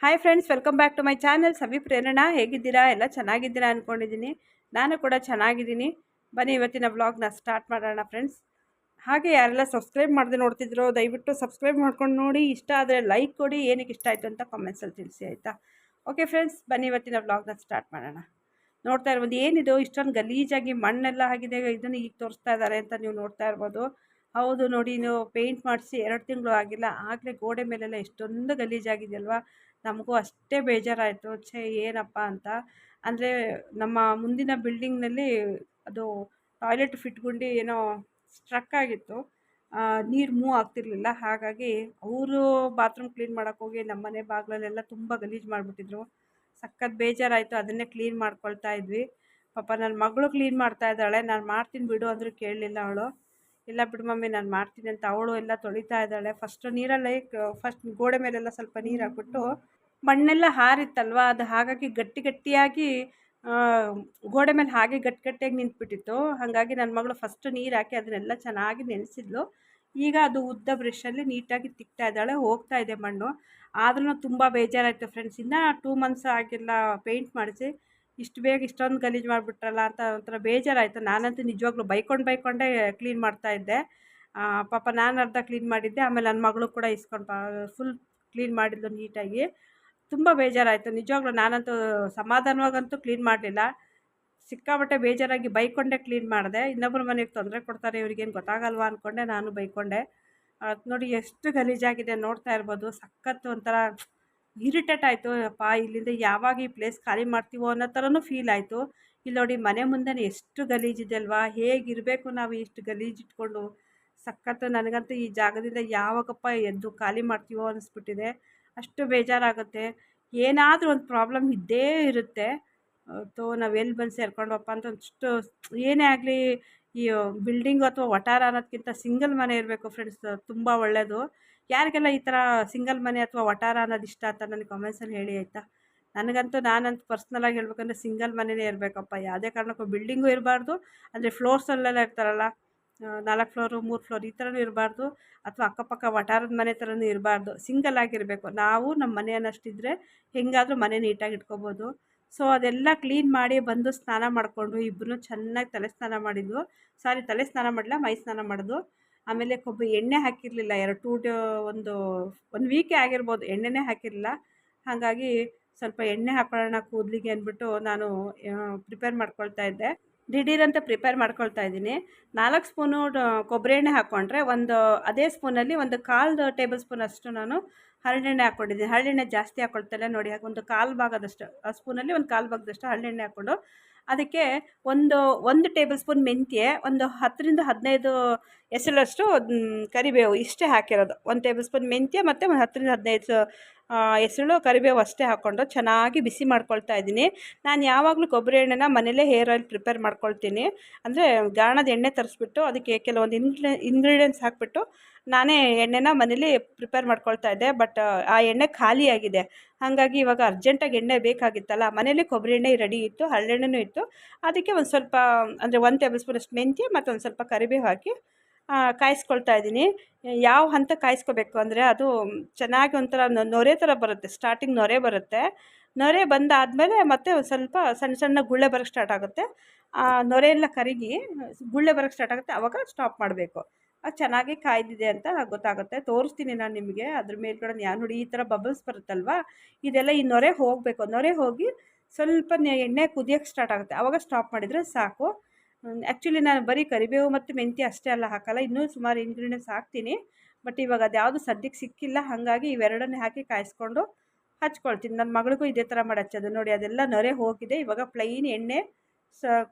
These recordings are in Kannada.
Hi friends, welcome back to my channel Savi Prerana. ಹೇಗಿದ್ದೀರಾ? ಎಲ್ಲ ಚೆನ್ನಾಗಿದ್ದೀರಾ ಅಂದ್ಕೊಂಡಿದ್ದೀನಿ. ನಾನು ಕೂಡ ಚೆನ್ನಾಗಿದ್ದೀನಿ. ಬನ್ನಿ ಇವತ್ತಿನ ವ್ಲಾಗ್ನ ಸ್ಟಾರ್ಟ್ ಮಾಡೋಣ ಫ್ರೆಂಡ್ಸ್. ಹಾಗೆ ಯಾರೆಲ್ಲ ಸಬ್ಸ್ಕ್ರೈಬ್ ಮಾಡದೆ ನೋಡ್ತಿದ್ರೋ ದಯವಿಟ್ಟು ಸಬ್ಸ್ಕ್ರೈಬ್ ಮಾಡ್ಕೊಂಡು ನೋಡಿ. ಇಷ್ಟ ಆದರೆ ಲೈಕ್ ಕೊಡಿ. ಏನಕ್ಕೆ ಇಷ್ಟ ಆಯಿತು ಅಂತ ಕಾಮೆಂಟ್ಸಲ್ಲಿ ತಿಳಿಸಿ, ಆಯಿತಾ? ಓಕೆ ಫ್ರೆಂಡ್ಸ್, ಬನ್ನಿ ಇವತ್ತಿನ ವ್ಲಾಗ್ನ ಸ್ಟಾರ್ಟ್ ಮಾಡೋಣ. ನೋಡ್ತಾ ಇರ್ಬೋದು, ಏನಿದು ಇಷ್ಟೊಂದು ಗಲೀಜಾಗಿ ಮಣ್ಣೆಲ್ಲ ಆಗಿದೆ. ಇದನ್ನು ಈಗ ತೋರಿಸ್ತಾ ಇದ್ದಾರೆ ಅಂತ ನೀವು ನೋಡ್ತಾ ಇರ್ಬೋದು. ಹೌದು ನೋಡಿ, ನೀವು ಪೇಂಟ್ ಮಾಡಿಸಿ 2 ತಿಂಗಳು ಆಗಿಲ್ಲ, ಆಗಲೇ ಗೋಡೆ ಮೇಲೆಲ್ಲ ಎಷ್ಟೊಂದು ಗಲೀಜಾಗಿದೆಯಲ್ವಾ. ನಮಗೂ ಅಷ್ಟೇ ಬೇಜಾರಾಯಿತು. ಏನಪ್ಪ ಅಂತ ಅಂದರೆ, ನಮ್ಮ ಮುಂದಿನ ಬಿಲ್ಡಿಂಗ್ನಲ್ಲಿ ಅದು ಟಾಯ್ಲೆಟ್ ಫಿಟ್ಗುಂಡಿ ಏನೋ ಸ್ಟ್ರಕ್ ಆಗಿತ್ತು. ನೀರು ಮೂವ್ ಆಗ್ತಿರ್ಲಿಲ್ಲ. ಹಾಗಾಗಿ ಅವರು ಬಾತ್ರೂಮ್ ಕ್ಲೀನ್ ಮಾಡೋಕ್ಕೋಗಿ ನಮ್ಮ ಮನೆ ಬಾಗಿಲಲ್ಲೆಲ್ಲ ತುಂಬ ಗಲೀಜು ಮಾಡಿಬಿಟ್ಟಿದ್ರು. ಸಖತ್ ಬೇಜಾರಾಯಿತು. ಅದನ್ನೇ ಕ್ಲೀನ್ ಮಾಡ್ಕೊಳ್ತಾ ಇದ್ವಿ. ಪಾಪ ನನ್ನ ಮಗಳು ಕ್ಲೀನ್ ಮಾಡ್ತಾ ಇದ್ದಾಳೆ. ನಾನು ಮಾಡ್ತೀನಿ ಬಿಡು ಅಂದರೂ ಕೇಳಲಿಲ್ಲ ಅವಳು. ಇಲ್ಲ ಬಿಡು ಮಮ್ಮಿ, ನಾನು ಮಾಡ್ತೀನಿ ಅಂತ ಅವಳು ಎಲ್ಲ ತೊಳಿತಾ ಇದ್ದಾಳೆ. ನೀರಲ್ಲಿ ಫಸ್ಟ್ ಗೋಡೆ ಮೇಲೆಲ್ಲ ಸ್ವಲ್ಪ ನೀರು ಹಾಕ್ಬಿಟ್ಟು, ಮಣ್ಣೆಲ್ಲ ಹಾರಿತ್ತಲ್ವ, ಅದು ಹಾಗಾಗಿ ಗಟ್ಟಿಯಾಗಿ ಗೋಡೆ ಮೇಲೆ ಹಾಗೆ ಗಟ್ಟಿಯಾಗಿ ನಿಂತ್ಬಿಟ್ಟಿತ್ತು. ಹಾಗಾಗಿ ನನ್ನ ಮಗಳು ಫಸ್ಟ್ ನೀರು ಹಾಕಿ ಅದನ್ನೆಲ್ಲ ಚೆನ್ನಾಗಿ ನೆನೆಸಿದ್ಲು. ಈಗ ಅದು ಉದ್ದ ಬ್ರಷಲ್ಲಿ ನೀಟಾಗಿ ತಿಕ್ತಾ ಇದ್ದಾಳೆ. ಹೋಗ್ತಾ ಇದೆ ಮಣ್ಣು. ಆದ್ರೂ ತುಂಬ ಬೇಜಾರಾಯಿತು ಫ್ರೆಂಡ್ಸ್. ಇನ್ನೂ 2 ಮಂತ್ಸ್ ಆಗಿಲ್ಲ ಪೇಂಟ್ ಮಾಡಿಸಿ, ಇಷ್ಟು ಬೇಗ ಇಷ್ಟೊಂದು ಗಲೀಜು ಮಾಡಿಬಿಟ್ರಲ್ಲ ಅಂತ ಒಂಥರ ಬೇಜಾರಾಯಿತು. ನಾನಂತೂ ನಿಜವಾಗ್ಲೂ ಬೈಕೊಂಡೇ ಕ್ಲೀನ್ ಮಾಡ್ತಾಯಿದ್ದೆ. ಪಾಪ ನಾನು ಅರ್ಧ ಕ್ಲೀನ್ ಮಾಡಿದ್ದೆ, ಆಮೇಲೆ ನನ್ನ ಮಗಳು ಕೂಡ ಇಸ್ಕೊಂಡು ಫುಲ್ ಕ್ಲೀನ್ ಮಾಡಿದ್ಲು ನೀಟಾಗಿ. ತುಂಬ ಬೇಜಾರಾಯಿತು ನಿಜವಾಗ್ಲೂ. ನಾನಂತೂ ಸಮಾಧಾನವಾಗಂತೂ ಕ್ಲೀನ್ ಮಾಡಲಿಲ್ಲ. ಸಿಕ್ಕಾಪಟ್ಟೆ ಬೇಜಾರಾಗಿ ಬೈಕೊಂಡೇ ಕ್ಲೀನ್ ಮಾಡಿದೆ. ಇನ್ನೊಬ್ಬರ ಮನೆಗೆ ತೊಂದರೆ ಕೊಡ್ತಾರೆ, ಇವ್ರಿಗೇನು ಗೊತ್ತಾಗಲ್ವಾ ಅಂದ್ಕೊಂಡೆ ನಾನು ಬೈಕೊಂಡೆ. ನೋಡಿ ಎಷ್ಟು ಗಲೀಜಾಗಿದೆ ನೋಡ್ತಾ ಇರ್ಬೋದು. ಸಖತ್ತು ಒಂಥರ ಇರಿಟೇಟ್ ಆಯಿತು. ಅಪ್ಪ, ಇಲ್ಲಿಂದ ಯಾವಾಗ ಈ ಪ್ಲೇಸ್ ಖಾಲಿ ಮಾಡ್ತೀವೋ ಅನ್ನೋ ಥರನೂ ಫೀಲ್ ಆಯಿತು. ಇಲ್ಲಿ ನೋಡಿ, ಮನೆ ಮುಂದೆ ಎಷ್ಟು ಗಲೀಜಿದೆ ಅಲ್ವಾ. ಹೇಗಿರಬೇಕು ನಾವು ಇಷ್ಟು ಗಲೀಜಿಟ್ಕೊಂಡು? ಸಖತ್ತು. ನನಗಂತೂ ಈ ಜಾಗದಿಂದ ಯಾವಾಗಪ್ಪ ಎದ್ದು ಖಾಲಿ ಮಾಡ್ತೀವೋ ಅನ್ನಿಸ್ಬಿಟ್ಟಿದೆ. ಅಷ್ಟು ಬೇಜಾರಾಗುತ್ತೆ. ಏನಾದರೂ ಒಂದು ಪ್ರಾಬ್ಲಮ್ ಇದ್ದೇ ಇರುತ್ತೆ. ನಾವು ಎಲ್ಲಿ ಬಂದು ಸೇರ್ಕೊಂಡವಪ್ಪ ಅಂತ ಅಷ್ಟು. ಏನೇ ಆಗಲಿ, ಈ ಬಿಲ್ಡಿಂಗು ಅಥವಾ ವಠಾರ ಅನ್ನೋದಕ್ಕಿಂತ ಸಿಂಗಲ್ ಮನೆ ಇರಬೇಕು ಫ್ರೆಂಡ್ಸ್, ತುಂಬ ಒಳ್ಳೆಯದು. ಯಾರಿಗೆಲ್ಲ ಈ ಥರ ಸಿಂಗಲ್ ಮನೆ ಅಥವಾ ವಠಾರ ಅನ್ನೋದು ಇಷ್ಟ ಅಂತ ನನಗೆ ಕಾಮೆಂಟ್ಸಲ್ಲಿ ಹೇಳಿ, ಆಯಿತಾ? ನಾನಂತೂ ಪರ್ಸ್ನಲಾಗಿ ಹೇಳ್ಬೇಕಂದ್ರೆ ಸಿಂಗಲ್ ಮನೆಯೇ ಇರಬೇಕಪ್ಪ. ಯಾವುದೇ ಕಾರಣಕ್ಕೂ ಬಿಲ್ಡಿಂಗು ಇರಬಾರ್ದು. ಅಂದರೆ ಫ್ಲೋರ್ಸಲ್ಲೆಲ್ಲ ಇರ್ತಾರಲ್ಲ, 4 ಫ್ಲೋರು 3 ಫ್ಲೋರ್ ಈ ಥರನೂ ಇರಬಾರ್ದು. ಅಥವಾ ಅಕ್ಕಪಕ್ಕ ವಠಾರದ ಮನೆ ಥರನೂ ಇರಬಾರ್ದು. ಸಿಂಗಲ್ ಆಗಿರಬೇಕು. ನಾವು ನಮ್ಮ ಮನೆ ಅನ್ನೋಷ್ಟಿದ್ರೆ ಹೆಂಗಾದರೂ ಮನೆ ನೀಟಾಗಿ ಇಟ್ಕೋಬೋದು. ಸೊ ಅದೆಲ್ಲ ಕ್ಲೀನ್ ಮಾಡಿ ಬಂದು ಸ್ನಾನ ಮಾಡಿಕೊಂಡು ಇಬ್ಬರೂ ಚೆನ್ನಾಗಿ ತಲೆ ಸ್ನಾನ ಮಾಡಿದ್ವು. ತಲೆ ಸ್ನಾನ ಮಾಡಲಿಲ್ಲ, ಮೈ ಸ್ನಾನ ಮಾಡೋದು. ಆಮೇಲೆ ಎಣ್ಣೆ ಹಾಕಿರಲಿಲ್ಲ. ಒಂದು ವೀಕೇ ಆಗಿರ್ಬೋದು ಎಣ್ಣೆನೇ ಹಾಕಿರಲಿಲ್ಲ. ಹಾಗಾಗಿ ಸ್ವಲ್ಪ ಎಣ್ಣೆ ಹಾಕೊಳ್ಳೋಣ ಕೂದಲಿಗೆ ಅಂದ್ಬಿಟ್ಟು ನಾನು ಪ್ರಿಪೇರ್ ಮಾಡ್ಕೊಳ್ತಾ ಇದ್ದೆ. ದಿಢೀರಂತ ಪ್ರಿಪೇರ್ ಮಾಡ್ಕೊಳ್ತಾ ಇದ್ದೀನಿ. 4 ಸ್ಪೂನು ಕೊಬ್ಬರಿ ಎಣ್ಣೆ ಹಾಕ್ಕೊಂಡ್ರೆ ಅದೇ ಸ್ಪೂನಲ್ಲಿ 1/4 ಟೇಬಲ್ ಸ್ಪೂನ್ ಅಷ್ಟು ನಾನು ಹರಳೆಣ್ಣೆ ಹಾಕ್ಕೊಂಡಿದ್ದೀನಿ. ಹರಳೆಣ್ಣೆ ಜಾಸ್ತಿ ಹಾಕ್ಕೊಳ್ತಲ್ಲ ನೋಡಿ. ಒಂದು 1/4 ಭಾಗದಷ್ಟು, ಆ ಸ್ಪೂನಲ್ಲಿ 1/4 ಭಾಗದಷ್ಟು ಹರಳೆಣ್ಣೆ ಹಾಕ್ಕೊಂಡು ಅದಕ್ಕೆ ಒಂದು ಟೇಬಲ್ ಸ್ಪೂನ್ ಮೆಂತ್ಯ, 10 ರಿಂದ 15 ಎಸಳಷ್ಟು ಕರಿಬೇವು, ಇಷ್ಟೇ ಹಾಕಿರೋದು. 1 ಟೇಬಲ್ ಸ್ಪೂನ್ ಮೆಂತ್ಯ ಮತ್ತು 10 ರಿಂದ 15 ಎಸಳು ಕರಿಬೇವು ಅಷ್ಟೇ ಹಾಕ್ಕೊಂಡು ಚೆನ್ನಾಗಿ ಬಿಸಿ ಮಾಡ್ಕೊಳ್ತಾ ಇದ್ದೀನಿ. ನಾನು ಯಾವಾಗಲೂ ಕೊಬ್ಬರಿ ಎಣ್ಣೆನ ಮನೇಲೇ ಹೇರ್ ಆಯಿಲ್ ಪ್ರಿಪೇರ್ ಮಾಡ್ಕೊಳ್ತೀನಿ. ಅಂದರೆ ಗಾಣದ ಎಣ್ಣೆ ತರಿಸ್ಬಿಟ್ಟು ಅದಕ್ಕೆ ಕೆಲವೊಂದು ಇಂಗ್ರೀಡಿಯೆಂಟ್ಸ್ ಹಾಕಿಬಿಟ್ಟು ನಾನೇ ಎಣ್ಣೆನ ಮನೇಲಿ ಪ್ರಿಪೇರ್ ಮಾಡ್ಕೊಳ್ತಾ ಇದ್ದೆ. ಬಟ್ ಆ ಎಣ್ಣೆ ಖಾಲಿಯಾಗಿದೆ. ಹಾಗಾಗಿ ಇವಾಗ ಅರ್ಜೆಂಟಾಗಿ ಎಣ್ಣೆ ಬೇಕಾಗಿತ್ತಲ್ಲ, ಮನೇಲಿ ಕೊಬ್ಬರಿ ಎಣ್ಣೆ ರೆಡಿ ಇತ್ತು, ಹರಳೆಣ್ಣೆನೂ ಇತ್ತು. ಅದಕ್ಕೆ ಒಂದು ಸ್ವಲ್ಪ, ಅಂದರೆ 1 ಟೇಬಲ್ ಸ್ಪೂನಷ್ಟು ಮೆಂತ್ಯ ಮತ್ತು ಒಂದು ಸ್ವಲ್ಪ ಕರಿಬೇವು ಹಾಕಿ ಕಾಯಿಸ್ಕೊಳ್ತಾ ಇದ್ದೀನಿ. ಯಾವ ಹಂತ ಕಾಯಿಸ್ಕೋಬೇಕು ಅಂದರೆ, ಅದು ಚೆನ್ನಾಗಿ ಒಂಥರ ನೊರೆ ಥರ ಬರುತ್ತೆ. ಸ್ಟಾರ್ಟಿಂಗ್ ನೊರೆ ಬರುತ್ತೆ. ನೊರೆ ಬಂದಾದಮೇಲೆ ಮತ್ತೆ ಒಂದು ಸ್ವಲ್ಪ ಸಣ್ಣ ಗುಳ್ಳೆ ಬರೋಕ್ಕೆ ಸ್ಟಾರ್ಟ್ ಆಗುತ್ತೆ. ನೊರೆ ಎಲ್ಲ ಕರಗಿ ಗುಳ್ಳೆ ಬರೋಕ್ಕೆ ಸ್ಟಾರ್ಟ್ ಆಗುತ್ತೆ. ಆವಾಗ ಸ್ಟಾಪ್ ಮಾಡಬೇಕು. ಅದು ಚೆನ್ನಾಗಿ ಕಾಯ್ದಿದೆ ಅಂತ ಗೊತ್ತಾಗುತ್ತೆ. ತೋರಿಸ್ತೀನಿ ನಾನು ನಿಮಗೆ. ಅದ್ರ ಮೇಲ್ಗಡೆ ನೋಡಿ ಈ ಥರ ಬಬಲ್ಸ್ ಬರುತ್ತಲ್ವ, ಇದೆಲ್ಲ ಈ ನೊರೆ ಹೋಗಬೇಕು. ನೊರೆ ಹೋಗಿ ಸ್ವಲ್ಪ ಎಣ್ಣೆ ಕುದಿಯೋಕ್ಕೆ ಸ್ಟಾರ್ಟ್ ಆಗುತ್ತೆ. ಆವಾಗ ಸ್ಟಾಪ್ ಮಾಡಿದರೆ ಸಾಕು. ಆ್ಯಕ್ಚುಲಿ ನಾನು ಬರೀ ಕರಿಬೇವು ಮತ್ತು ಮೆಂತ್ಯ ಅಷ್ಟೇ ಎಲ್ಲ ಹಾಕಲ್ಲ, ಇನ್ನೂ ಸುಮಾರು ಇಂಗ್ರೀಡಿಯೆಂಟ್ಸ್ ಹಾಕ್ತೀನಿ. ಬಟ್ ಇವಾಗ ಅದು ಯಾವುದು ಸದ್ಯಕ್ಕೆ ಸಿಕ್ಕಿಲ್ಲ. ಹಾಗಾಗಿ ಇವೆರಡನ್ನೇ ಹಾಕಿ ಕಾಯಿಸ್ಕೊಂಡು ಹಚ್ಕೊಳ್ತೀನಿ. ನನ್ನ ಮಗಳಿಗೂ ಇದೇ ಥರ ಮಾಡಿ ಹಚ್ಚೋದು. ನೋಡಿ, ಅದೆಲ್ಲ ನೊರೆ ಹೋಗಿದೆ. ಇವಾಗ ಪ್ಲೈನ್ ಎಣ್ಣೆ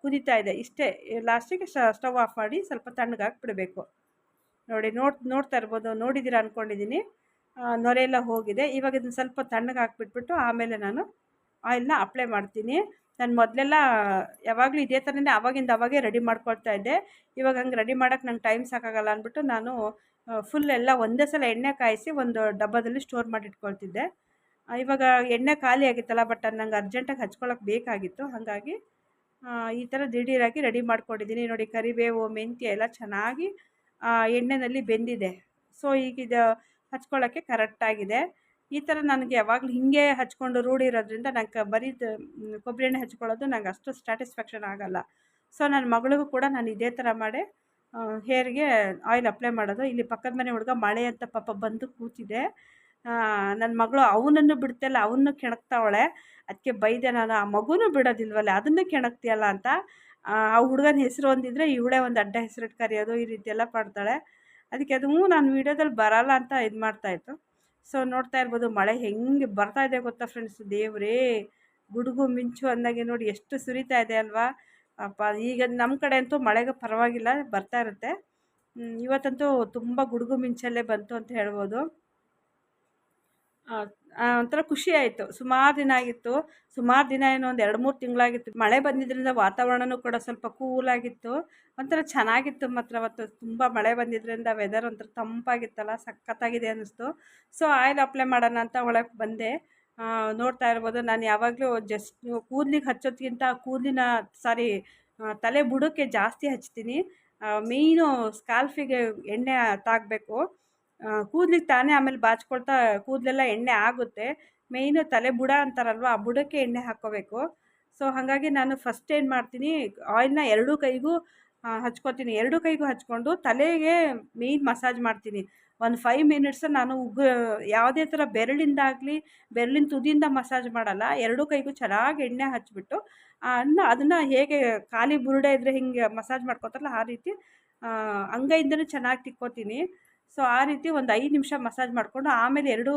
ಕುದೀತಾ ಇದೆ. ಇಷ್ಟೇ. ಲಾಸ್ಟಿಗೆ ಸ್ಟವ್ ಆಫ್ ಮಾಡಿ ಸ್ವಲ್ಪ ತಣ್ಣಗಾಗಿ ಬಿಡಬೇಕು. ನೋಡಿ, ನೋಡ್ತಾ ಇರ್ಬೋದು. ನೋಡಿದ್ದೀರಾ ಅಂದ್ಕೊಂಡಿದ್ದೀನಿ. ನೊರೆ ಎಲ್ಲ ಹೋಗಿದೆ. ಇವಾಗ ಇದನ್ನು ಸ್ವಲ್ಪ ತಣ್ಣಗೆ ಹಾಕ್ಬಿಟ್ಬಿಟ್ಟು ಆಮೇಲೆ ನಾನು ಆಯಿಲ್ನ ಅಪ್ಲೈ ಮಾಡ್ತೀನಿ. ನಾನು ಮೊದಲೆಲ್ಲ ಯಾವಾಗಲೂ ಇದೇ ಥರನೇ ಅವಾಗೇ ರೆಡಿ ಮಾಡ್ಕೊಳ್ತಾ ಇದ್ದೆ. ಇವಾಗ ಹಂಗೆ ರೆಡಿ ಮಾಡೋಕ್ಕೆ ನಂಗೆ ಟೈಮ್ ಸಾಕಾಗಲ್ಲ ಅಂದ್ಬಿಟ್ಟು ನಾನು ಫುಲ್ ಎಲ್ಲ ಒಂದೇ ಸಲ ಎಣ್ಣೆ ಕಾಯಿಸಿ ಒಂದು ಡಬ್ಬದಲ್ಲಿ ಸ್ಟೋರ್ ಮಾಡಿ ಇಟ್ಕೊಳ್ತಿದ್ದೆ. ಇವಾಗ ಎಣ್ಣೆ ಖಾಲಿ ಆಗಿತ್ತಲ್ಲ, ಬಟ್ ನಂಗೆ ಅರ್ಜೆಂಟಾಗಿ ಹಚ್ಕೊಳ್ಳೋಕೆ ಬೇಕಾಗಿತ್ತು. ಹಾಗಾಗಿ ಈ ಥರ ದಿಢೀರಾಗಿ ರೆಡಿ ಮಾಡ್ಕೊಂಡಿದ್ದೀನಿ. ನೋಡಿ, ಕರಿಬೇವು ಮೆಂತ್ಯ ಎಲ್ಲ ಚೆನ್ನಾಗಿ ಎಣ್ಣೆಯಲ್ಲಿ ಬೆಂದಿದೆ. ಸೊ ಈಗ ಇದು ಹಚ್ಕೊಳ್ಳೋಕ್ಕೆ ಕರೆಕ್ಟಾಗಿದೆ. ಈ ಥರ ನನಗೆ ಯಾವಾಗಲೂ ಹೀಗೆ ಹಚ್ಕೊಂಡು ರೂಢಿ ಇರೋದ್ರಿಂದ ನಂಗೆ ಬರೀ ಕೊಬ್ಬರಿ ಎಣ್ಣೆ ಹಚ್ಕೊಳ್ಳೋದು ನಂಗೆ ಅಷ್ಟು ಸ್ಯಾಟಿಸ್ಫ್ಯಾಕ್ಷನ್ ಆಗೋಲ್ಲ. ಸೊ ನನ್ನ ಮಗಳಿಗೂ ಕೂಡ ನಾನು ಇದೇ ಥರ ಮಾಡೇ ಹೇರ್ಗೆ ಆಯಿಲ್ ಅಪ್ಲೈ ಮಾಡೋದು. ಇಲ್ಲಿ ಪಕ್ಕದ ಮನೆ ಹುಡುಗ ಮಳೆ ಅಂತ ಪಾಪ ಬಂದು ಕೂತಿದೆ. ನನ್ನ ಮಗಳು ಅವನನ್ನು ಬಿಡ್ತಿಲ್ಲ, ಅವನು ಕೆಣಕ್ತಾವಳೆ. ಅದಕ್ಕೆ ಬೈದೆ ನಾನು, ಆ ಮಗುನೂ ಬಿಡೋದಿಲ್ವಲ್ಲ, ಅದನ್ನು ಕೆಣಕ್ತಿಯಲ್ಲ ಅಂತ. ಆ ಹುಡುಗನ ಹೆಸರು ಒಂದಿದ್ರೆ ಇವಳೇ ಒಂದು ಅಡ್ಡ ಹೆಸರಿಟ್ಟು ಕರೆಯೋದು, ಈ ರೀತಿ ಎಲ್ಲ ಮಾಡ್ತಾಳೆ. ಅದಕ್ಕೆ ಅದು ನಾನು ವೀಡಿಯೋದಲ್ಲಿ ಬರೋಲ್ಲ ಅಂತ ಇದು ಮಾಡ್ತಾಯಿತ್ತು. ಸೊ ನೋಡ್ತಾ ಇರ್ಬೋದು ಮಳೆ ಹೆಂಗೆ ಬರ್ತಾ ಇದೆ ಗೊತ್ತಾ ಫ್ರೆಂಡ್ಸ್. ದೇವ್ರೇ, ಗುಡುಗು ಮಿಂಚು ಅಂದಾಗೆ ನೋಡಿ ಎಷ್ಟು ಸುರಿತಾ ಇದೆ ಅಲ್ವಾ. ಅಪ್ಪ ಈಗ ನಮ್ಮ ಕಡೆ ಅಂತೂ ಮಳೆಗೆ ಪರವಾಗಿಲ್ಲ, ಬರ್ತಾ ಇರುತ್ತೆ. ಇವತ್ತಂತೂ ತುಂಬ ಗುಡುಗು ಮಿಂಚಲ್ಲೇ ಬಂತು ಅಂತ ಹೇಳ್ಬೋದು. ಒಂಥರ ಖುಷಿ ಆಯಿತು. ಸುಮಾರು ದಿನ ಆಗಿತ್ತು, ಸುಮಾರು ದಿನ ಏನು ಒಂದು 2-3 ತಿಂಗಳಾಗಿತ್ತು ಮಳೆ ಬಂದಿದ್ದರಿಂದ ವಾತಾವರಣವೂ ಕೂಡ ಸ್ವಲ್ಪ ಕೂಲಾಗಿತ್ತು. ಒಂಥರ ಚೆನ್ನಾಗಿತ್ತು ಮಾತ್ರ ಅವತ್ತು. ತುಂಬ ಮಳೆ ಬಂದಿದ್ದರಿಂದ ವೆದರ್ ಒಂಥರ ತಂಪಾಗಿತ್ತಲ್ಲ, ಸಖತ್ತಾಗಿದೆ ಅನ್ನಿಸ್ತು. ಸೊ ಆಯಿಲ್ ಅಪ್ಲೈ ಮಾಡೋಣ ಅಂತ ಒಳಗೆ ಬಂದೆ. ನೋಡ್ತಾ ಇರ್ಬೋದು, ನಾನು ಯಾವಾಗಲೂ ಜಸ್ಟ್ ಕೂದಲಿಗೆ ಹಚ್ಚೋದ್ಕಿಂತ ತಲೆ ಬುಡಕ್ಕೆ ಜಾಸ್ತಿ ಹಚ್ತೀನಿ. ಮೇಯ್ನು ಸ್ಕಾಲ್ಫಿಗೆ ಎಣ್ಣೆ ತಾಗಬೇಕು. ಕೂದಲಿಗೆ ತಾನೇ ಆಮೇಲೆ ಬಾಚ್ಕೊಳ್ತಾ ಕೂದಲೆಲ್ಲ ಎಣ್ಣೆ ಆಗುತ್ತೆ. ಮೇಯ್ನು ತಲೆ ಬುಡ ಅಂತಾರಲ್ವ, ಆ ಬುಡಕ್ಕೆ ಎಣ್ಣೆ ಹಾಕ್ಕೋಬೇಕು. ಸೊ ಹಾಗಾಗಿ ನಾನು ಫಸ್ಟ್ ಏನು ಮಾಡ್ತೀನಿ, ಆಯಿಲ್ನ ಎರಡೂ ಕೈಗೂ ಹಚ್ಕೊತೀನಿ. ಎರಡೂ ಕೈಗೂ ಹಚ್ಕೊಂಡು ತಲೆಗೆ ಮೇಯ್ನ್ ಮಸಾಜ್ ಮಾಡ್ತೀನಿ. ಒಂದು 5 ಮಿನಿಟ್ಸ್ ನಾನು ಯಾವುದೇ ಥರ ಬೆರಳಿಂದಾಗಲಿ, ಬೆರಳಿನ ತುದಿಯಿಂದ ಮಸಾಜ್ ಮಾಡಲ್ಲ. ಎರಡೂ ಕೈಗೂ ಚೆನ್ನಾಗಿ ಎಣ್ಣೆ ಹಚ್ಬಿಟ್ಟು ಅದನ್ನು ಹೇಗೆ ಖಾಲಿ ಬುರುಡೆ ಇದ್ದರೆ ಹಿಂಗೆ ಮಸಾಜ್ ಮಾಡ್ಕೊತಾರಲ್ಲ, ಆ ರೀತಿ ಅಂಗೈಯಿಂದಲೂ ಚೆನ್ನಾಗಿ ತಿಕ್ಕೋತೀನಿ. ಸೊ ಆ ರೀತಿ ಒಂದು 5 ನಿಮಿಷ ಮಸಾಜ್ ಮಾಡಿಕೊಂಡು ಆಮೇಲೆ ಎರಡೂ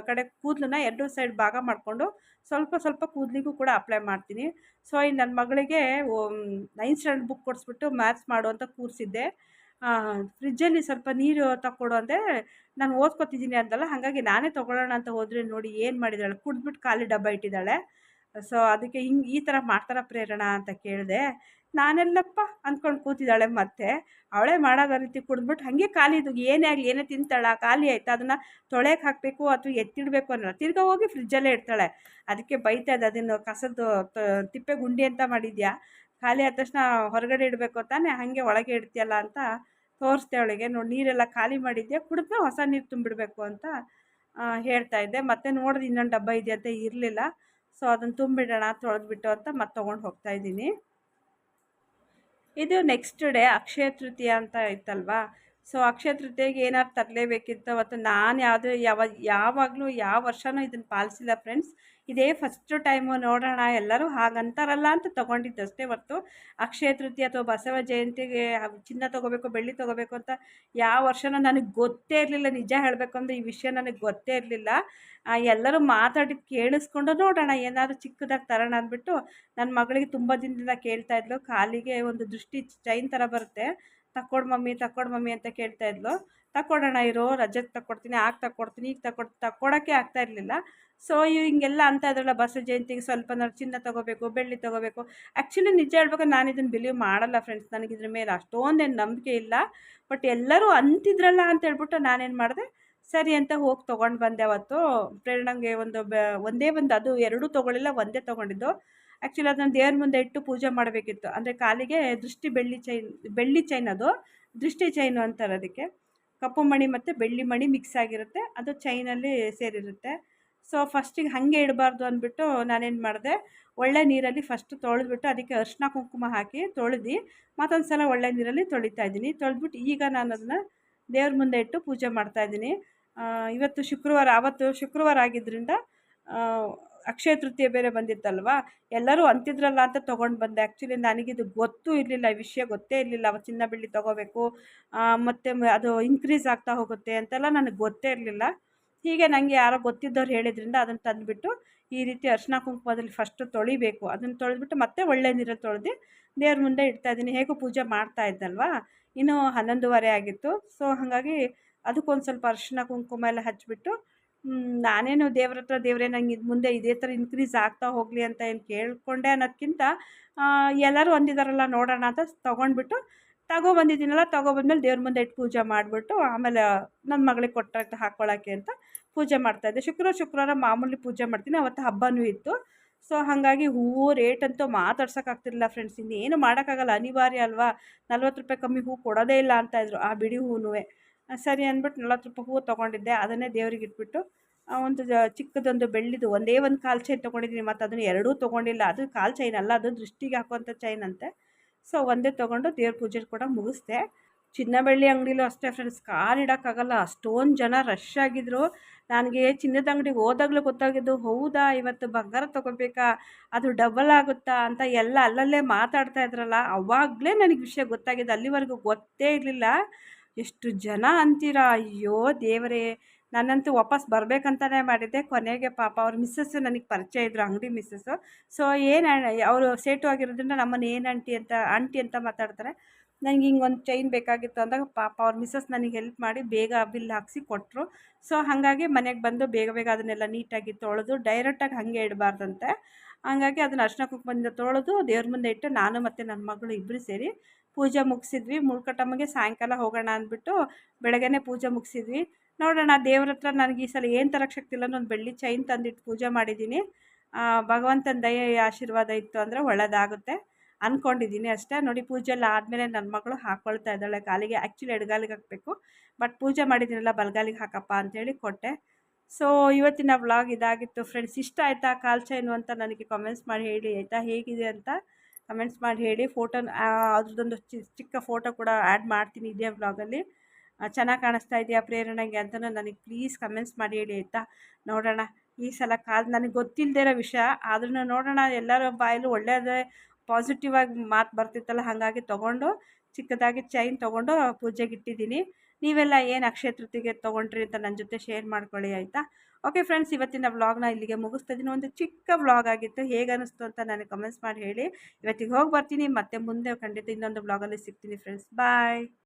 ಕಡೆ ಕೂದಲನ್ನ ಎರಡೂ ಸೈಡ್ ಭಾಗ ಮಾಡಿಕೊಂಡು ಸ್ವಲ್ಪ ಸ್ವಲ್ಪ ಕೂದಲಿಗೂ ಕೂಡ ಅಪ್ಲೈ ಮಾಡ್ತೀನಿ. ಸೊ ಈ ನನ್ನ ಮಗಳಿಗೆ 9th ಸ್ಟ್ಯಾಂಡರ್ಡ್ ಬುಕ್ ಕೊಡಿಸ್ಬಿಟ್ಟು ಮ್ಯಾಥ್ಸ್ ಮಾಡು ಅಂತ ಕೂರಿಸಿದ್ದೆ. ಫ್ರಿಜ್ಜಲ್ಲಿ ಸ್ವಲ್ಪ ನೀರು ತಕ್ಕೊಡು ಅಂದೆ. ನಾನು ಓದ್ಕೊತಿದ್ದೀನಿ ಅಂತಲ್ಲ, ಹಾಗಾಗಿ ನಾನೇ ತೊಗೊಳ್ಳೋಣ ಅಂತ ಹೋದರೆ ನೋಡಿ ಏನು ಮಾಡಿದ್ದಾಳೆ, ಕುಡಿದ್ಬಿಟ್ಟು ಖಾಲಿ ಡಬ್ಬ ಇಟ್ಟಿದ್ದಾಳೆ. ಸೊ ಅದಕ್ಕೆ ಈ ಥರ ಮಾಡ್ತಾರ ಪ್ರೇರಣಾ ಅಂತ ಕೇಳಿದೆ. ನಾನೆಲ್ಲಪ್ಪ ಅಂದ್ಕೊಂಡು ಕೂತಿದ್ದಾಳೆ. ಮತ್ತೆ ಅವಳೇ ಮಾಡೋದ ರೀತಿ ಕುಡಿದ್ಬಿಟ್ಟು ಹಾಗೆ ಖಾಲಿದು ಏನೇ ಆಗಲಿ, ಏನೇ ತಿಂತಾಳ ಖಾಲಿ ಆಯಿತಾ ಅದನ್ನು ತೊಳೆಯಕ್ಕೆ ಹಾಕಬೇಕು ಅಥವಾ ಎತ್ತಿಡಬೇಕು ಅನ್ನೋಲ್ಲ, ತಿರ್ಗಾ ಹೋಗಿ ಫ್ರಿಜ್ಜಲ್ಲೇ ಇಡ್ತಾಳೆ. ಅದಕ್ಕೆ ಬೈತಾ ಇದೆ, ಅದನ್ನು ಕಸದ್ದು ತಿಪ್ಪೆ ಗುಂಡಿ ಅಂತ ಮಾಡಿದ್ಯಾ, ಖಾಲಿ ಆದ ತಕ್ಷಣ ಹೊರಗಡೆ ಇಡಬೇಕು ತಾನೇ, ಹಾಗೆ ಒಳಗೆ ಇಡ್ತೀಯಲ್ಲ ಅಂತ ತೋರಿಸ್ದೆ ಅವಳಿಗೆ. ನೋಡಿ ನೀರೆಲ್ಲ ಖಾಲಿ ಮಾಡಿದ್ಯಾ, ಕುಡಿದ್ರೆ ಹೊಸ ನೀರು ತುಂಬಿಡಬೇಕು ಅಂತ ಹೇಳ್ತಾ ಇದ್ದೆ. ಮತ್ತೆ ನೋಡಿದ್ರೆ ಇನ್ನೊಂದು ಡಬ್ಬ ಇದೆಯಂತ, ಇರಲಿಲ್ಲ. ಸೊ ಅದನ್ನು ತುಂಬಿಡೋಣ ತೊಳೆದ್ಬಿಟ್ಟು ಅಂತ ಮತ್ತೆ ತೊಗೊಂಡು ಹೋಗ್ತಾಯಿದ್ದೀನಿ. ಇದು ನೆಕ್ಸ್ಟ್ ಡೇ ಅಕ್ಷಯ ತೃತೀಯ ಅಂತ ಇತ್ತಲ್ವಾ. ಸೊ ಅಕ್ಷಯ ತೃತೀಯಗೆ ಏನಾದ್ರು ತರಲೇಬೇಕಿತ್ತು. ಅವತ್ತು ನಾನು ಯಾವಾಗಲೂ ಯಾವ ವರ್ಷವೂ ಇದನ್ನು ಪಾಲಿಸಿಲ್ಲ ಫ್ರೆಂಡ್ಸ್. ಇದೇ ಫಸ್ಟು ಟೈಮು. ನೋಡೋಣ, ಎಲ್ಲರೂ ಹಾಗಂತಾರಲ್ಲ ಅಂತ ತೊಗೊಂಡಿದ್ದಷ್ಟೇ ಹೊರತು ಅಕ್ಷಯ ತೃತೀಯ ಅಥವಾ ಬಸವ ಜಯಂತಿಗೆ ಚಿನ್ನ ತೊಗೋಬೇಕು, ಬೆಳ್ಳಿ ತೊಗೋಬೇಕು ಅಂತ ಯಾವ ವರ್ಷನೂ ನನಗೆ ಗೊತ್ತೇ ಇರಲಿಲ್ಲ. ನಿಜ ಹೇಳಬೇಕು ಅಂದರೆ ಈ ವಿಷಯ ನನಗೆ ಗೊತ್ತೇ ಇರಲಿಲ್ಲ. ಎಲ್ಲರೂ ಮಾತಾಡಿದ್ದು ಕೇಳಿಸ್ಕೊಂಡು ನೋಡೋಣ ಏನಾದರೂ ಚಿಕ್ಕದಾಗಿ ತರೋಣ ಅಂದ್ಬಿಟ್ಟು ನನ್ನ ಮಗಳಿಗೆ ತುಂಬ ದಿನದಿಂದ ಕೇಳ್ತಾಯಿದ್ಲು. ಕಾಲಿಗೆ ಒಂದು ದೃಷ್ಟಿ ಚೈನ್ ಥರ ಬರುತ್ತೆ, ತಕ್ಕೊಡು ಮಮ್ಮಿ ಅಂತ ಕೇಳ್ತಾಯಿದ್ಲು. ತಕ್ಕೊಡೋಣ ಇರೋ, ರಜಕ್ಕೆ ತಕ್ಕೊಡ್ತೀನಿ, ತಕ್ಕೊಡ್ತೀನಿ, ಈಗ ತಕ್ಕೊಡೋಕ್ಕೆ ಆಗ್ತಾ ಇರಲಿಲ್ಲ. ಸೊ ಹಿಂಗೆಲ್ಲ ಅಂತ ಇದ್ರಲ್ಲ, ಬಸವ ಜಯಂತಿಗೆ ಸ್ವಲ್ಪ ಚಿನ್ನ ತೊಗೋಬೇಕು, ಬೆಳ್ಳಿ ತೊಗೋಬೇಕು. ಆ್ಯಕ್ಚುಲಿ ನಿಜ ಹೇಳ್ಬೇಕು, ನಾನು ಇದನ್ನು ಬಿಲೀವ್ ಮಾಡಲ್ಲ ಫ್ರೆಂಡ್ಸ್. ನನಗಿದ್ರ ಮೇಲೆ ಅಷ್ಟೊಂದೇನು ನಂಬಿಕೆ ಇಲ್ಲ. ಬಟ್ ಎಲ್ಲರೂ ಅಂತಿದ್ರಲ್ಲ ಅಂತ ಹೇಳ್ಬಿಟ್ಟು ನಾನೇನು ಮಾಡಿದೆ, ಸರಿ ಅಂತ ಹೋಗಿ ತೊಗೊಂಡು ಬಂದೆ. ಅವತ್ತು ಪ್ರೇರಣಂಗೆ ಒಂದೇ ಒಂದು, ಅದು ಎರಡೂ ತೊಗೊಳ್ಳಿಲ್ಲ, ಒಂದೇ ತೊಗೊಂಡಿದ್ದು. ಆ್ಯಕ್ಚುಲಿ ಅದನ್ನು ದೇವ್ರ ಮುಂದೆ ಇಟ್ಟು ಪೂಜೆ ಮಾಡಬೇಕಿತ್ತು. ಅಂದರೆ ಕಾಲಿಗೆ ಬೆಳ್ಳಿ ಚೈನ್, ಅದು ದೃಷ್ಟಿ ಚೈನು ಅಂತಾರೆ ಅದಕ್ಕೆ. ಕಪ್ಪು ಮಣಿ ಮತ್ತು ಬೆಳ್ಳಿ ಮಣಿ ಮಿಕ್ಸ್ ಆಗಿರುತ್ತೆ, ಅದು ಚೈನಲ್ಲಿ ಸೇರಿರುತ್ತೆ. ಸೊ ಫಸ್ಟಿಗೆ ಹಾಗೆ ಇಡಬಾರ್ದು ಅಂದ್ಬಿಟ್ಟು ನಾನೇನು ಮಾಡಿದೆ, ಒಳ್ಳೆ ನೀರಲ್ಲಿ ಫಸ್ಟ್ ತೊಳೆದ್ಬಿಟ್ಟು ಅದಕ್ಕೆ ಅರಿಶಿನ ಕುಂಕುಮ ಹಾಕಿ ತೊಳೆದು ಮತ್ತೊಂದು ಸಲ ಒಳ್ಳೆ ನೀರಲ್ಲಿ ತೊಳಿತಾ ಇದ್ದೀನಿ. ತೊಳೆದ್ಬಿಟ್ಟು ಈಗ ನಾನು ಅದನ್ನು ದೇವ್ರ ಮುಂದೆ ಇಟ್ಟು ಪೂಜೆ ಮಾಡ್ತಾಯಿದ್ದೀನಿ. ಇವತ್ತು ಶುಕ್ರವಾರ, ಆವತ್ತು ಶುಕ್ರವಾರ ಆಗಿದ್ದರಿಂದ ಅಕ್ಷಯ ತೃತೀಯ ಬೇರೆ ಬಂದಿತ್ತಲ್ವ, ಎಲ್ಲರೂ ಅಂತಿದ್ರಲ್ಲ ಅಂತ ತೊಗೊಂಡು ಬಂದೆ. ಆ್ಯಕ್ಚುಲಿ ನನಗಿದು ಗೊತ್ತೂ ಇರಲಿಲ್ಲ, ಈ ವಿಷಯ ಗೊತ್ತೇ ಇರಲಿಲ್ಲ. ಅವತ್ತು ಚಿನ್ನ ಬೆಳ್ಳಿ ತೊಗೋಬೇಕು ಮತ್ತು ಅದು ಇನ್ಕ್ರೀಸ್ ಆಗ್ತಾ ಹೋಗುತ್ತೆ ಅಂತೆಲ್ಲ ನನಗೆ ಗೊತ್ತೇ ಇರಲಿಲ್ಲ. ಹೀಗೆ ನನಗೆ ಯಾರೋ ಗೊತ್ತಿದ್ದವ್ರು ಹೇಳಿದ್ರಿಂದ ಅದನ್ನು ತಂದುಬಿಟ್ಟು ಈ ರೀತಿ ಅರಿಶಿನ ಕುಂಕುಮದಲ್ಲಿ ಫಸ್ಟು ತೊಳಿಬೇಕು. ಅದನ್ನು ತೊಳೆದ್ಬಿಟ್ಟು ಮತ್ತೆ ಒಳ್ಳೆ ನೀರಲ್ಲಿ ತೊಳೆದು ದೇವ್ರ ಮುಂದೆ ಇಡ್ತಾಯಿದ್ದೀನಿ. ಹೇಗೂ ಪೂಜೆ ಮಾಡ್ತಾ ಇದ್ದಲ್ವ, ಇನ್ನೂ 11:30 ಆಗಿತ್ತು. ಸೊ ಹಾಗಾಗಿ ಅದಕ್ಕೊಂದು ಸ್ವಲ್ಪ ಅರಿಶಿನ ಕುಂಕುಮ ಎಲ್ಲ ಹಚ್ಚಿಬಿಟ್ಟು ನಾನೇನು ದೇವ್ರ ಹತ್ರ, ದೇವರೇ ನಂಗೆ ಇದು ಮುಂದೆ ಇದೇ ಥರ ಇನ್ಕ್ರೀಸ್ ಆಗ್ತಾ ಹೋಗಲಿ ಅಂತ ಏನು ಕೇಳಿಕೊಂಡೆ ಅನ್ನೋದಕ್ಕಿಂತ ಎಲ್ಲರೂ ಅಂದಿದ್ದಾರಲ್ಲ ನೋಡೋಣ ಅಂತ ತೊಗೊಂಡ್ಬಿಟ್ಟು ತಗೊಬಂದಿದ್ದೀನಲ್ಲ, ತೊಗೊಬಂದ್ಮೇಲೆ ದೇವ್ರ ಮುಂದೆ ಇಟ್ಟು ಪೂಜೆ ಮಾಡಿಬಿಟ್ಟು ಆಮೇಲೆ ನನ್ನ ಮಗಳಿಗೆ ಕೊಟ್ಟ ಹಾಕ್ಕೊಳ್ಳೋಕ್ಕೆ ಅಂತ ಪೂಜೆ ಮಾಡ್ತಾಯಿದ್ದೆ. ಶುಕ್ರವಾರ ಮಾಮೂಲಿ ಪೂಜೆ ಮಾಡ್ತೀನಿ. ಅವತ್ತು ಹಬ್ಬನೂ ಇತ್ತು. ಸೊ ಹಾಗಾಗಿ ಹೂವು ರೇಟ್ ಅಂತೂ ಮಾತಾಡ್ಸೋಕ್ಕಾಗ್ತಿರಲಿಲ್ಲ ಫ್ರೆಂಡ್ಸ್. ಇನ್ನೇನು ಮಾಡೋಕ್ಕಾಗಲ್ಲ, ಅನಿವಾರ್ಯ ಅಲ್ವಾ. 40 ರೂಪಾಯಿ ಕಮ್ಮಿ ಹೂವು ಕೊಡೋದೇ ಇಲ್ಲ ಅಂತ ಇದ್ರು, ಆ ಬಿಡಿ ಹೂವೂ. ಸರಿ ಅಂದ್ಬಿಟ್ಟು 40 ರೂಪಾಯಿ ಹೂವು ತೊಗೊಂಡಿದ್ದೆ. ಅದನ್ನೇ ದೇವ್ರಿಗೆ ಇಟ್ಬಿಟ್ಟು ಒಂದು ಚಿಕ್ಕದೊಂದು ಬೆಳ್ಳಿದು ಒಂದೇ ಒಂದು ಕಾಲು ಚೈನ್ ತೊಗೊಂಡಿದ್ದೀನಿ, ಮತ್ತು ಅದನ್ನು ಎರಡೂ ತೊಗೊಂಡಿಲ್ಲ. ಅದು ಕಾಲು ಚೈನ್ ಅಲ್ಲ, ಅದು ದೃಷ್ಟಿಗೆ ಹಾಕುವಂಥ ಚೈನ್ ಅಂತೆ. ಸೊ ಒಂದೇ ತೊಗೊಂಡು ದೇವ್ರ ಪೂಜೆ ಕೂಡ ಮುಗಿಸ್ದೆ. ಚಿನ್ನ ಬೆಳ್ಳಿ ಅಂಗಡಿಲೂ ಅಷ್ಟೇ ಫ್ರೆಂಡ್ಸ್, ಕಾಲಿಡೋಕ್ಕಾಗಲ್ಲ, ಅಷ್ಟೊಂದು ಜನ ರಶ್ ಆಗಿದ್ರು. ನನಗೆ ಚಿನ್ನದ ಅಂಗಡಿಗೆ ಹೋದಾಗಲೂ ಗೊತ್ತಾಗಿದ್ದು, ಹೌದಾ ಇವತ್ತು ಬಂಗಾರ ತೊಗೋಬೇಕಾ, ಅದು ಡಬಲ್ ಆಗುತ್ತಾ ಅಂತ ಎಲ್ಲ ಅಲ್ಲಲ್ಲೇ ಮಾತಾಡ್ತಾ ಇದ್ರಲ್ಲ, ಅವಾಗಲೇ ನನಗೆ ವಿಷಯ ಗೊತ್ತಾಗಿದೆ. ಅಲ್ಲಿವರೆಗೂ ಗೊತ್ತೇ ಇರಲಿಲ್ಲ. ಎಷ್ಟು ಜನ ಅಂತೀರಾ, ಅಯ್ಯೋ ದೇವರೇ. ನಾನಂತೂ ವಾಪಸ್ ಬರಬೇಕಂತಲೇ ಮಾಡಿದ್ದೆ. ಕೊನೆಗೆ ಪಾಪ ಅವ್ರ ಮಿಸ್ಸಸ್ಸು ನನಗೆ ಪರಿಚಯ ಇದ್ದರು, ಅಂಗಡಿ ಮಿಸ್ಸಸ್ಸು. ಸೊ ಏನು ಅವರು ಸೇಟು ಆಗಿರೋದ್ರಿಂದ ನಮ್ಮನ್ನು ಏನು ಆಂಟಿ ಅಂತ ಮಾತಾಡ್ತಾರೆ. ನನಗೆ ಹಿಂಗೊಂದು ಚೈನ್ ಬೇಕಾಗಿತ್ತು ಅಂದಾಗ ಪಾಪ ಅವ್ರ ಮಿಸ್ಸಸ್ ನನಗೆ ಹೆಲ್ಪ್ ಮಾಡಿ ಬೇಗ ಬಿಲ್ ಹಾಕಿಸಿ ಕೊಟ್ಟರು. ಸೊ ಹಾಗಾಗಿ ಮನೆಗೆ ಬಂದು ಬೇಗ ಬೇಗ ಅದನ್ನೆಲ್ಲ ನೀಟಾಗಿ ತೊಳೆದು ಡೈರೆಕ್ಟಾಗಿ ಹಾಗೆ ಇಡಬಾರ್ದಂತೆ. ಹಾಗಾಗಿ ಅದನ್ನು ಅರಿಶಿನ ಕುಂಕುಮದಿಂದ ತೊಳೆದು ದೇವ್ರ ಮುಂದೆ ಇಟ್ಟು ನಾನು ಮತ್ತು ನನ್ನ ಮಗಳು ಇಬ್ಬರು ಸೇರಿ ಪೂಜೆ ಮುಗಿಸಿದ್ವಿ. ಮುಳ್ಕಟ್ಟಮ್ಮಗೆ ಸಾಯಂಕಾಲ ಹೋಗೋಣ ಅಂದ್ಬಿಟ್ಟು ಬೆಳಗ್ಗೆನೇ ಪೂಜೆ ಮುಗಿಸಿದ್ವಿ. ನೋಡೋಣ ದೇವ್ರ ಹತ್ರ ನನಗೆ ಈ ಸಲ ಏನು ತರಕ್ಕೆ ಶಕ್ತಿ ಇಲ್ಲ, ಒಂದು ಬೆಳ್ಳಿ ಚೈನ್ ತಂದಿಟ್ಟು ಪೂಜೆ ಮಾಡಿದ್ದೀನಿ. ಭಗವಂತನ ದಯೆ ಆಶೀರ್ವಾದ ಇತ್ತು ಅಂದರೆ ಒಳ್ಳೆಯದಾಗುತ್ತೆ ಅಂದ್ಕೊಂಡಿದ್ದೀನಿ ಅಷ್ಟೇ. ನೋಡಿ ಪೂಜೆ ಎಲ್ಲ ಆದಮೇಲೆ ನನ್ನ ಮಗಳು ಹಾಕ್ಕೊಳ್ತಾ ಇದ್ದಾಳೆ ಕಾಲಿಗೆ. ಆ್ಯಕ್ಚುಲಿ ಎಡಗಾಲಿಗೆ ಹಾಕಬೇಕು, ಬಟ್ ಪೂಜೆ ಮಾಡಿದ್ದೀನಲ್ಲ ಬಲಗಾಲಿಗೆ ಹಾಕಪ್ಪ ಅಂತೇಳಿ ಕೊಟ್ಟೆ. ಸೊ ಇವತ್ತಿನ ವ್ಲಾಗ್ ಇದಾಗಿತ್ತು ಫ್ರೆಂಡ್ಸ್. ಇಷ್ಟ ಆಯಿತಾ ಕಾಲು ಚೈನು ಅಂತ ನನಗೆ ಕಮೆಂಟ್ಸ್ ಮಾಡಿ ಹೇಳಿ ಆಯಿತಾ, ಹೇಗಿದೆ ಅಂತ ಕಮೆಂಟ್ಸ್ ಮಾಡಿ ಹೇಳಿ. ಅದ್ರದ್ದೊಂದು ಚಿಕ್ಕ ಫೋಟೋ ಕೂಡ ಆ್ಯಡ್ ಮಾಡ್ತೀನಿ ಇದೇ ವ್ಲಾಗಲ್ಲಿ. ಚೆನ್ನಾಗಿ ಕಾಣಿಸ್ತಾ ಇದೆಯಾ ಪ್ರೇರಣೆಗೆ ಅಂತಲೂ ನನಗೆ ಪ್ಲೀಸ್ ಕಮೆಂಟ್ಸ್ ಮಾಡಿ ಹೇಳಿ ಆಯಿತಾ. ನೋಡೋಣ ಈ ಸಲ ನನಗೆ ಗೊತ್ತಿಲ್ಲದೇ ಇರೋ ವಿಷಯ ಆದ್ರೂ ನೋಡೋಣ, ಎಲ್ಲರ ಬಾಯಲ್ಲೂ ಒಳ್ಳೆಯದೇ ಪಾಸಿಟಿವ್ ಆಗಿ ಮಾತು ಬರ್ತಿತ್ತಲ್ಲ, ಹಾಗಾಗಿ ತೊಗೊಂಡು ಚಿಕ್ಕದಾಗಿ ಚೈನ್ ತೊಗೊಂಡು ಪೂಜೆಗೆ ಇಟ್ಟಿದ್ದೀನಿ. ನೀವೆಲ್ಲ ಏನು ಅಕ್ಷಯ ತೃತೀಯಗೆ ತೊಗೊಂಡ್ರಿ ಅಂತ ನನ್ನ ಜೊತೆ ಶೇರ್ ಮಾಡ್ಕೊಳ್ಳಿ ಆಯಿತಾ. ಓಕೆ ಫ್ರೆಂಡ್ಸ್, ಇವತ್ತಿನ ವ್ಲಾಗ್ನ ಇಲ್ಲಿಗೆ ಮುಗಿಸ್ತಾ ಇದ್ದೀನಿ. ಒಂದು ಚಿಕ್ಕ ವ್ಲಾಗ್ ಆಗಿತ್ತು, ಹೇಗೆ ಅನ್ನಿಸ್ತು ಅಂತ ನನಗೆ ಕಮೆಂಟ್ಸ್ ಮಾಡಿ ಹೇಳಿ. ಇವತ್ತಿಗೆ ಹೋಗಿ ಬರ್ತೀನಿ, ಮತ್ತೆ ಮುಂದೆ ಖಂಡಿತ ಇನ್ನೊಂದು ವ್ಲಾಗಲ್ಲಿ ಸಿಗ್ತೀನಿ ಫ್ರೆಂಡ್ಸ್. ಬಾಯ್.